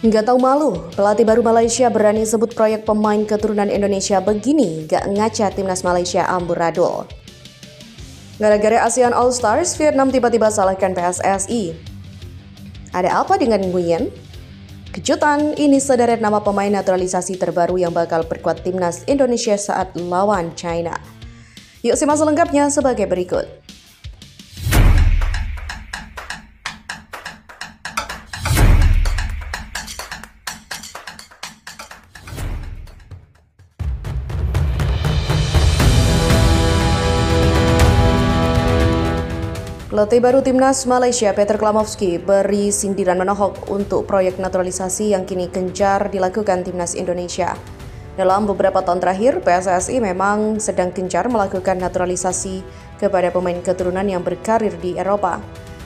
Nggak tahu malu, pelatih baru Malaysia berani sebut proyek pemain keturunan Indonesia begini, nggak ngaca timnas Malaysia amburadul. Gara-gara ASEAN All Stars, Vietnam tiba-tiba salahkan PSSI. Ada apa dengan Nguyen? Kejutan, ini sederet nama pemain naturalisasi terbaru yang bakal perkuat timnas Indonesia saat lawan China. Yuk simak selengkapnya sebagai berikut. Pelatih baru timnas Malaysia, Peter Klamovski, beri sindiran menohok untuk proyek naturalisasi yang kini gencar dilakukan timnas Indonesia. Dalam beberapa tahun terakhir, PSSI memang sedang gencar melakukan naturalisasi kepada pemain keturunan yang berkarir di Eropa.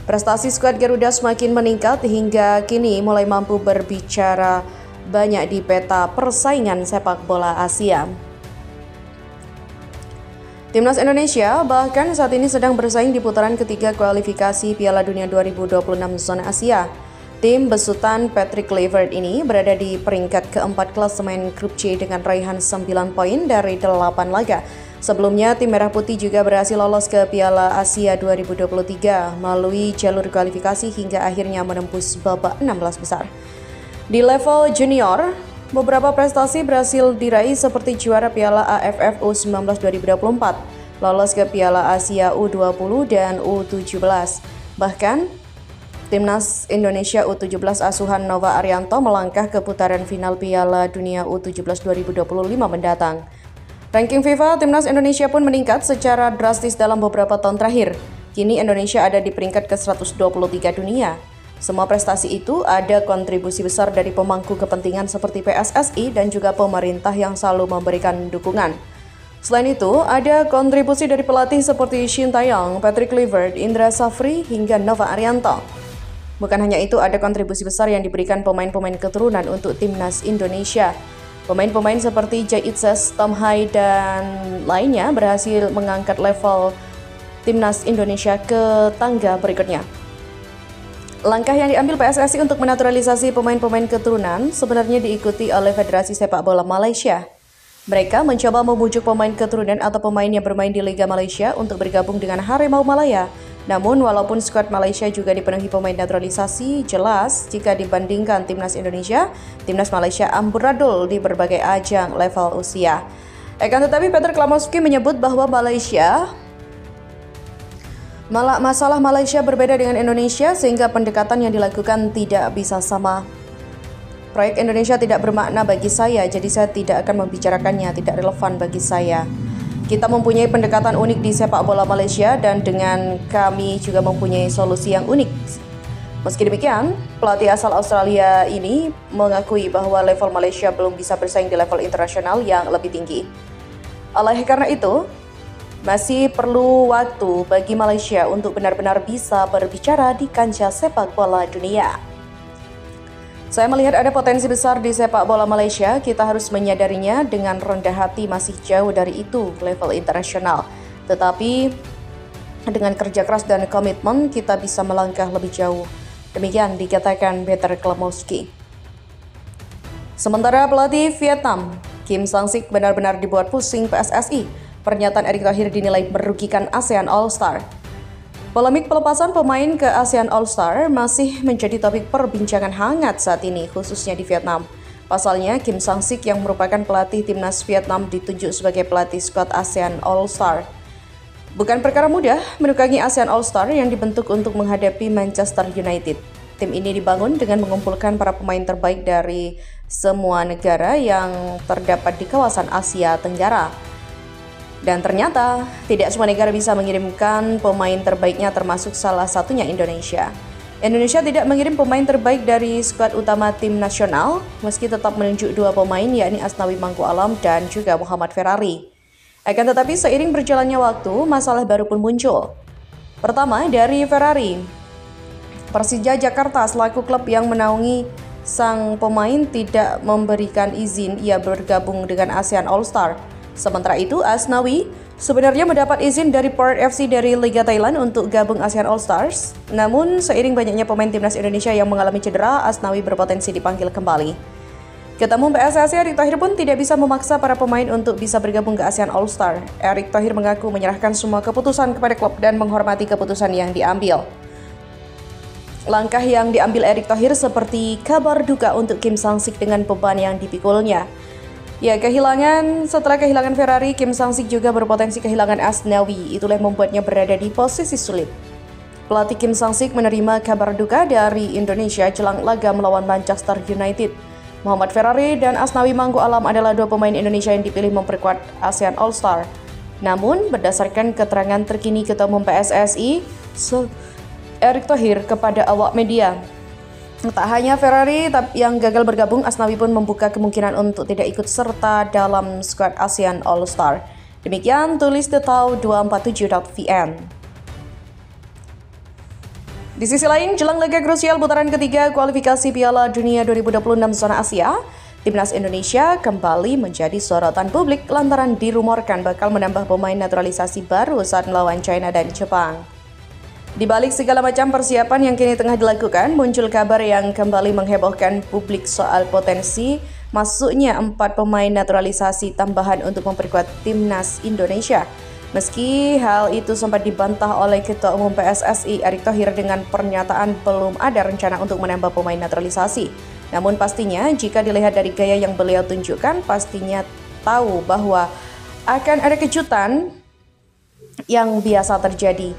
Prestasi skuad Garuda semakin meningkat hingga kini mulai mampu berbicara banyak di peta persaingan sepak bola Asia. Timnas Indonesia bahkan saat ini sedang bersaing di putaran ketiga kualifikasi Piala Dunia 2026 zona Asia. Tim besutan Patrick Kluivert ini berada di peringkat keempat klasemen grup C dengan raihan 9 poin dari 8 laga. Sebelumnya, tim Merah Putih juga berhasil lolos ke Piala Asia 2023 melalui jalur kualifikasi hingga akhirnya menembus babak 16 besar. Di level junior, beberapa prestasi berhasil diraih seperti juara Piala AFF U19 2024, lolos ke Piala Asia U20 dan U17. Bahkan, timnas Indonesia U17 asuhan Nova Arianto melangkah ke putaran final Piala Dunia U17 2025 mendatang. Ranking FIFA, timnas Indonesia pun meningkat secara drastis dalam beberapa tahun terakhir. Kini Indonesia ada di peringkat ke-123 dunia. Semua prestasi itu ada kontribusi besar dari pemangku kepentingan seperti PSSI dan juga pemerintah yang selalu memberikan dukungan. Selain itu, ada kontribusi dari pelatih seperti Shin Tae-yong, Patrick Kluivert, Indra Safri, hingga Nova Arianto. Bukan hanya itu, ada kontribusi besar yang diberikan pemain-pemain keturunan untuk timnas Indonesia. Pemain-pemain seperti Jai Itses, Tom Hai, dan lainnya berhasil mengangkat level timnas Indonesia ke tangga berikutnya. Langkah yang diambil PSSI untuk menaturalisasi pemain-pemain keturunan sebenarnya diikuti oleh Federasi Sepak Bola Malaysia. Mereka mencoba membujuk pemain keturunan atau pemain yang bermain di Liga Malaysia untuk bergabung dengan Harimau Malaya. Namun, walaupun skuad Malaysia juga dipenuhi pemain naturalisasi, jelas jika dibandingkan timnas Indonesia, timnas Malaysia amburadul di berbagai ajang level usia. Akan tetapi, Peter Klamovski menyebut bahwa masalah Malaysia berbeda dengan Indonesia sehingga pendekatan yang dilakukan tidak bisa sama. Proyek Indonesia tidak bermakna bagi saya, jadi saya tidak akan membicarakannya, tidak relevan bagi saya. Kita mempunyai pendekatan unik di sepak bola Malaysia dan dengan kami juga mempunyai solusi yang unik. Meski demikian, pelatih asal Australia ini mengakui bahwa level Malaysia belum bisa bersaing di level internasional yang lebih tinggi. Oleh karena itu, masih perlu waktu bagi Malaysia untuk benar-benar bisa berbicara di kancah sepak bola dunia. Saya melihat ada potensi besar di sepak bola Malaysia, kita harus menyadarinya dengan rendah hati masih jauh dari itu level internasional. Tetapi dengan kerja keras dan komitmen kita bisa melangkah lebih jauh. Demikian dikatakan Peter Klamovski. Sementara pelatih Vietnam, Kim Sang-sik benar-benar dibuat pusing PSSI. Pernyataan Erick Thohir dinilai merugikan ASEAN All Star. Polemik pelepasan pemain ke ASEAN All Star masih menjadi topik perbincangan hangat saat ini, khususnya di Vietnam. Pasalnya, Kim Sang-sik yang merupakan pelatih timnas Vietnam ditunjuk sebagai pelatih skuad ASEAN All Star. Bukan perkara mudah menukangi ASEAN All Star yang dibentuk untuk menghadapi Manchester United. Tim ini dibangun dengan mengumpulkan para pemain terbaik dari semua negara yang terdapat di kawasan Asia Tenggara. Dan ternyata, tidak semua negara bisa mengirimkan pemain terbaiknya termasuk salah satunya Indonesia. Indonesia tidak mengirim pemain terbaik dari skuad utama tim nasional, meski tetap menunjuk dua pemain yakni Asnawi Mangku Alam dan juga Muhammad Ferrari. Akan tetapi seiring berjalannya waktu, masalah baru pun muncul. Pertama, dari Ferrari. Persija Jakarta selaku klub yang menaungi sang pemain tidak memberikan izin ia bergabung dengan ASEAN All Star. Sementara itu, Asnawi sebenarnya mendapat izin dari Port FC dari Liga Thailand untuk gabung ASEAN All Stars. Namun, seiring banyaknya pemain timnas Indonesia yang mengalami cedera, Asnawi berpotensi dipanggil kembali. Ketua Umum PSSI Erick Thohir pun tidak bisa memaksa para pemain untuk bisa bergabung ke ASEAN All Star. Erick Thohir mengaku menyerahkan semua keputusan kepada klub dan menghormati keputusan yang diambil. Langkah yang diambil Erick Thohir seperti kabar duka untuk Kim Sang-sik dengan beban yang dipikulnya. Ya, setelah kehilangan Ferrari, Kim Sang-sik juga berpotensi kehilangan Asnawi. Itulah yang membuatnya berada di posisi sulit. Pelatih Kim Sang-sik menerima kabar duka dari Indonesia jelang laga melawan Manchester United. Muhammad Ferrari dan Asnawi Mangku Alam adalah dua pemain Indonesia yang dipilih memperkuat ASEAN All Star. Namun, berdasarkan keterangan terkini Ketua Umum PSSI, Erick Thohir kepada awak media, tak hanya Ferrari yang gagal bergabung, Asnawi pun membuka kemungkinan untuk tidak ikut serta dalam skuad ASEAN All Star. Demikian tulis detau247.vn. Di sisi lain, jelang laga krusial putaran ketiga kualifikasi Piala Dunia 2026 zona Asia, timnas Indonesia kembali menjadi sorotan publik lantaran dirumorkan bakal menambah pemain naturalisasi baru saat melawan China dan Jepang. Di balik segala macam persiapan yang kini tengah dilakukan, muncul kabar yang kembali menghebohkan publik soal potensi masuknya 4 pemain naturalisasi tambahan untuk memperkuat timnas Indonesia. Meski hal itu sempat dibantah oleh Ketua Umum PSSI Erick Thohir dengan pernyataan belum ada rencana untuk menambah pemain naturalisasi. Namun pastinya jika dilihat dari gaya yang beliau tunjukkan, pastinya tahu bahwa akan ada kejutan yang biasa terjadi.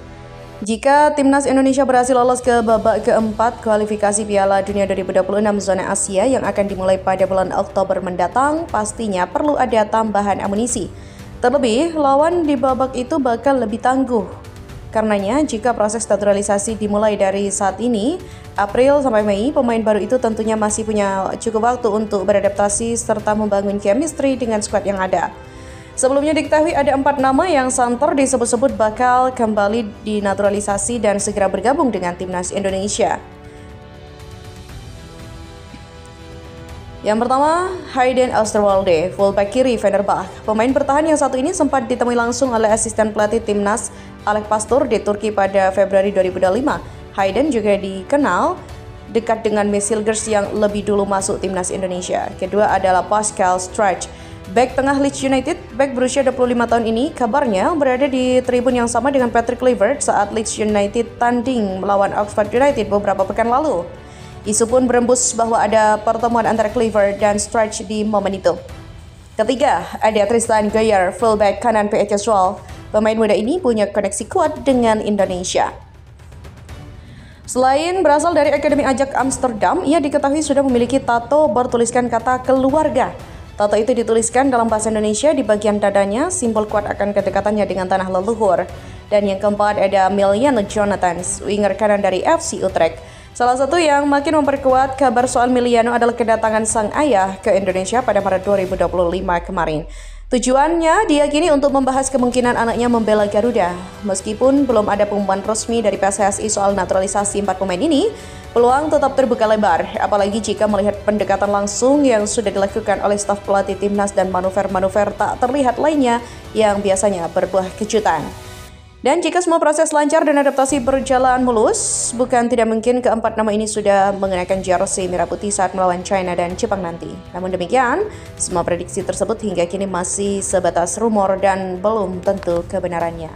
Jika timnas Indonesia berhasil lolos ke babak keempat kualifikasi Piala Dunia 2026 zona Asia yang akan dimulai pada bulan Oktober mendatang, pastinya perlu ada tambahan amunisi. Terlebih, lawan di babak itu bakal lebih tangguh. Karenanya, jika proses naturalisasi dimulai dari saat ini, April sampai Mei, pemain baru itu tentunya masih punya cukup waktu untuk beradaptasi serta membangun chemistry dengan skuad yang ada. Sebelumnya diketahui ada 4 nama yang santer disebut-sebut bakal kembali dinaturalisasi dan segera bergabung dengan timnas Indonesia. Yang pertama, Hayden Osterwolde, fullback kiri Fenerbahce. Pemain bertahan yang satu ini sempat ditemui langsung oleh asisten pelatih timnas Alek Pastur di Turki pada Februari 2025. Hayden juga dikenal dekat dengan Mesilgers yang lebih dulu masuk timnas Indonesia. Kedua adalah Pascal Struijk, bek tengah Leeds United. Bek berusia 25 tahun ini kabarnya berada di tribun yang sama dengan Patrick Kluivert saat Leeds United tanding melawan Oxford United beberapa pekan lalu. Isu pun berembus bahwa ada pertemuan antara Kluivert dan Struijk di momen itu. Ketiga, ada Tristan Geyer, fullback kanan PSS Zwolle. Pemain muda ini punya koneksi kuat dengan Indonesia. Selain berasal dari Akademi Ajax Amsterdam, ia diketahui sudah memiliki tato bertuliskan kata keluarga. Tato itu dituliskan dalam bahasa Indonesia di bagian dadanya, simbol kuat akan kedekatannya dengan tanah leluhur. Dan yang keempat ada Emiliano Jonathans, winger kanan dari FC Utrecht. Salah satu yang makin memperkuat kabar soal Emiliano adalah kedatangan sang ayah ke Indonesia pada Maret 2025 kemarin. Tujuannya diyakini untuk membahas kemungkinan anaknya membela Garuda. Meskipun belum ada pengumuman resmi dari PSSI soal naturalisasi 4 pemain ini, peluang tetap terbuka lebar, apalagi jika melihat pendekatan langsung yang sudah dilakukan oleh staf pelatih timnas dan manuver-manuver tak terlihat lainnya yang biasanya berbuah kejutan. Dan jika semua proses lancar dan adaptasi berjalan mulus, bukan tidak mungkin keempat nama ini sudah mengenakan jersey merah putih saat melawan China dan Jepang nanti. Namun demikian, semua prediksi tersebut hingga kini masih sebatas rumor dan belum tentu kebenarannya.